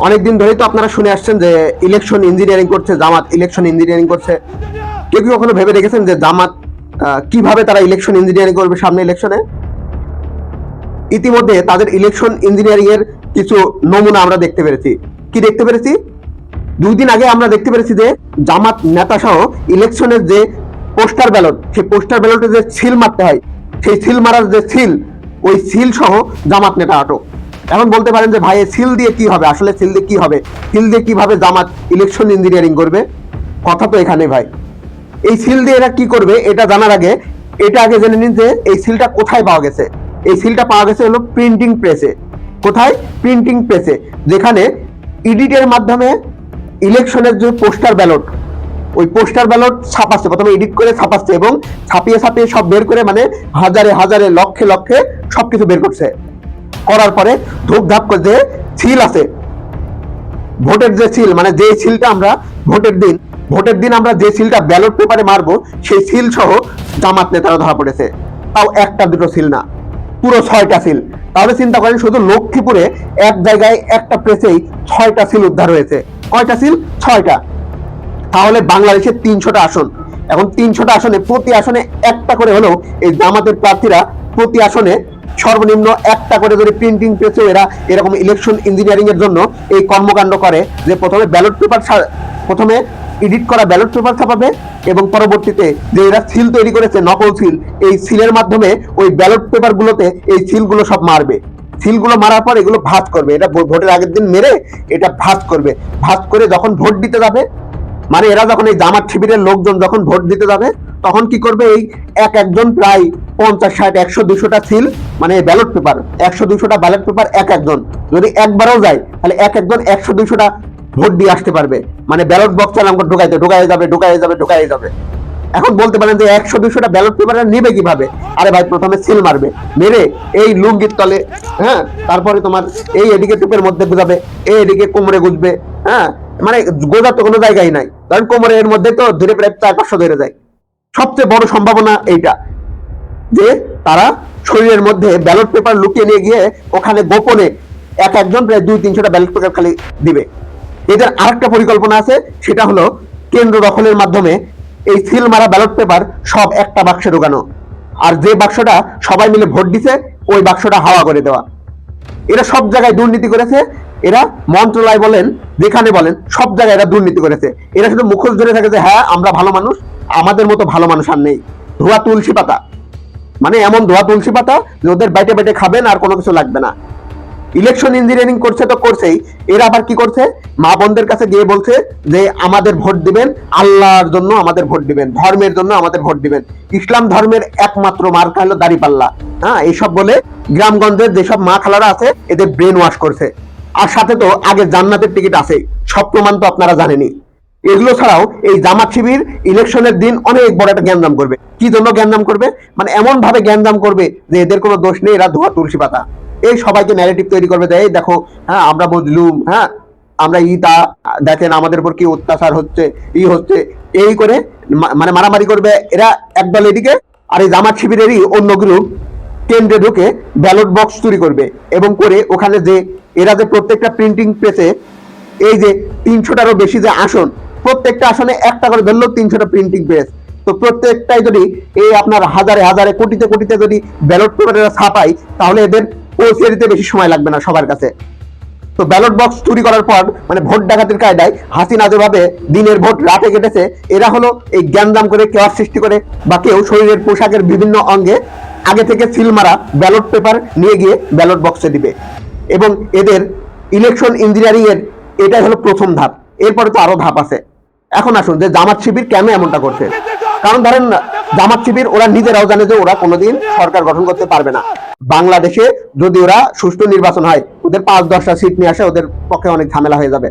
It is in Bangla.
অনেকদিন ধরেই তো আপনারা শুনে আসছেন যে ইলেকশন ইঞ্জিনিয়ারিং করছে জামাত, ইলেকশন ইঞ্জিনিয়ারিং করছে। কেউ কি কখনো ভেবে দেখেছেন যে জামাত কিভাবে তারা ইলেকশন ইঞ্জিনিয়ারিং করবে সামনে ইলেকশনে? ইতিমধ্যে তাদের ইলেকশন ইঞ্জিনিয়ারিং এর কিছু নমুনা আমরা দেখতে পেরেছি। কি দেখতে পেরেছি? 2 দিন আগে আমরা দেখতে পেরেছি যে জামাত নেতা সহ ইলেকশনের যে পোস্টার ব্যালট, সেই পোস্টার ব্যালটে যে সিল মারতে হয়, সেই সিল মারার যে সিল, ওই সিল সহ জামাত নেতা আটক। এখন বলতে পারেন যে ভাই সিল দিয়ে কি হবে? আসলে সিল দিয়ে কি হবে? সিল দিয়ে কিভাবে জামাত ইলেকশন ইঞ্জিনিয়ারিং করবে? কথা তো এখানে ভাই। এই সিল দিয়ে এরা কি করবে এটা জানার আগে এটা আগে জেনে নিন যে এই সিলটা কোথায় পাওয়া গেছে। এই সিলটা পাওয়া গেছে হলো প্রিন্টিং প্রেসে। কোথায়? প্রিন্টিং প্রেসে, যেখানে এডিটের মাধ্যমে ইলেকশনের যে পোস্টার ব্যালট, ওই পোস্টার ব্যালট ছাপাচ্ছে, প্রথমে এডিট করে ছাপাচ্ছে এবং ছাপিয়ে ছাপিয়ে সব বের করে, মানে হাজারে হাজারে লক্ষে লক্ষে সবকিছু বের করছে। করার পরে ধূপ ধাপ করে যে সিল আছে, ভোটের যে সিল, মানে যে সিলটা আমরা ভোটের দিন আমরা যে সিলটা ব্যালট পেপারে মারবো, সেই সিল সহ জামাত নেতারা ধরা পড়েছে। তাও একটা দুটো সিল না, পুরো 6টা সিল। তাহলে চিন্তা করেন, শুধু লক্ষ্মীপুরে এক জায়গায় একটা প্রেসেই 6টা সিল উদ্ধার হয়েছে। কয়টা সিল? 6টা। তাহলে বাংলাদেশের 300টা আসন, এখন 300টা আসনে প্রতি আসনে একটা করে হলেও এই জামাতের প্রার্থীরা প্রতি আসনে সর্বনিম্ন একটা করে যদি প্রিন্টিং প্রেসে এরা এরকম ইলেকশন ইঞ্জিনিয়ারিং এর জন্য এই কর্মকাণ্ড করে যে প্রথমে এডিট করা ব্যালট পেপার ছাপাবে এবং পরবর্তীতে যে এরা সিল তৈরি করেছে, নকল সিল, এই সিলের মাধ্যমে ওই ব্যালট পেপার গুলোতে এই সিলগুলো সব মারবে। সিলগুলো মারার পর এগুলো ভাঁজ করবে, এটা ভোটের আগের দিন মেরে এটা ভাঁজ করবে। ভাঁজ করে যখন ভোট দিতে যাবে, মানে এরা যখন এই জামাত শিবিরের লোকজন যখন ভোট দিতে যাবে, তখন কি করবে? এই একজন প্রায় 50, 60, 100, 200টা সিল, মানে ব্যালট পেপার, 100, 200টা ব্যালট পেপার একজন যদি একবারও যায়, তাহলে একজন 100, 200টা ভোট দিয়ে আসতে পারবে। মানে ব্যালট বক্স চালাম ঢুকাই যাবে। এখন বলতে পারেন যে 100, 200টা ব্যালট পেপার নেবে কিভাবে? আরে ভাই, প্রথমে সিল মারবে, মেরে এই লুঙ্গির তলে, হ্যাঁ, তারপরে তোমার এই এদিকে টুপের মধ্যে গুজাবে, এই এদিকে কোমরে গুজবে, হ্যাঁ, মানে গোজার তো কোনো জায়গায় নাই, কারণ কোমরের মধ্যে তো ধরে প্রায় 400-500 ধরে যায়। সবচেয়ে বড় সম্ভাবনা এইটা যে তারা শরীরের মধ্যে ব্যালট পেপার লুকিয়ে নিয়ে গিয়ে ওখানে গোপনে একজন প্রায় 200-300টা ব্যালট পেপার খালি দিবে। এদের আরেকটা পরিকল্পনা আছে, সেটা হলো কেন্দ্র দখলের মাধ্যমে এই সিল মারা ব্যালট পেপার সব একটা বাক্সে ঢোকানো, আর যে বাক্সটা সবাই মিলে ভোট দিছে ওই বাক্সটা হাওয়া করে দেওয়া। এরা সব জায়গায় দুর্নীতি করেছে, এরা মন্ত্রণালয় বলেন, যেখানে বলেন, সব জায়গায় এরা দুর্নীতি করেছে। এরা শুধু মুখোশ ধরে থাকে যে হ্যাঁ আমরা ভালো মানুষ, আমাদের মতো ভালো মানুষ আর নেই। ধোয়া তুলসী পাতা, মানে এমন ধোয়া তুলসী পাতা যে ওদের বাইটে বাইটে খাবেন আর কোনো কিছু লাগবে না। ইলেকশন ইঞ্জিনিয়ারিং করছে তো করছেই, এরা আবার কি করছে? মা বোনদের কাছে গিয়ে বলছে যে আমাদের ভোট দিবেন, আল্লাহর জন্য আমাদের ভোট দিবেন, ধর্মের জন্য আমাদের ভোট দিবেন, ইসলাম ধর্মের একমাত্র মার্কা হলো দাড়িপাল্লা। হ্যাঁ, এইসব বলে গ্রামগঞ্জের যেসব মা খালারা আছে এদের ব্রেন ওয়াশ করছে। আর সাথে তো আগে জান্নাতের টিকিট আছে, সব প্রমাণ তো আপনারা জানেনই। এগুলো ছাড়াও এই জামাত শিবির ইলেকশনের দিন অনেক বড় একটা জ্ঞানদাম করবে। কি জন্য জ্ঞানদাম করবে? মানে এমন ভাবে জ্ঞানদাম করবে যে এদের কোনো দোষ নেই, এরা ধোয়া তুলসী পাতা। এই সবাইকে ন্যারেটিভ তৈরি করবে, এই দেখো, হ্যাঁ আমরা বুঝলুম, হ্যাঁ আমরা তা দেখেন আমাদের উপর কি অত্যাচার হচ্ছে, হচ্ছে, এই করে মানে মারামারি করবে এরা একদল এদিকে, আর এই জামাত শিবিরেরই অন্য গ্রুপ কেন্দ্রে ঢুকে ব্যালট বক্স চুরি করবে এবং করে ওখানে যে এরা যে প্রত্যেকটা প্রিন্টিং প্রেসে এই যে 300টারও বেশি যে আসন, প্রত্যেকটা আসনে একটা করে ধরলো 300টা প্রিন্টিং প্রেস, তো প্রত্যেকটাই যদি এই আপনার হাজারে হাজারে কোটিতে কোটিতে যদি ব্যালট পেপারেরা ছাপাই, তাহলে এদের পৌঁছে দিতে বেশি সময় লাগবে না সবার কাছে। তো ব্যালট বক্স চুরি করার পর, মানে ভোট ডাকাতির কায়দায় হাসিনা যেভাবে দিনের ভোট রাতে কেটেছে, এরা হলো এই জ্ঞানদাম করে কেওয়ার সৃষ্টি করে, বা কেউ শরীরের পোশাকের বিভিন্ন অঙ্গে আগে থেকে সিল মারা ব্যালট পেপার নিয়ে গিয়ে ব্যালট বক্সে দিবে। এবং এদের ইলেকশন ইঞ্জিনিয়ারিং এর এটাই হলো প্রথম ধাপ, এরপরে তো আরো ধাপ আছে। এখন আসুন যে জামাত শিবির কেন এমনটা করছে। কারণ ধরেন জামাত শিবির ওরা নিজেরাও জানে যে ওরা কোনোদিন সরকার গঠন করতে পারবে না। বাংলাদেশে যদি ওরা সুষ্ঠু নির্বাচন হয়, ওদের 5-10টা সিট নিয়ে আসে, ওদের পক্ষে অনেক ঝামেলা হয়ে যাবে।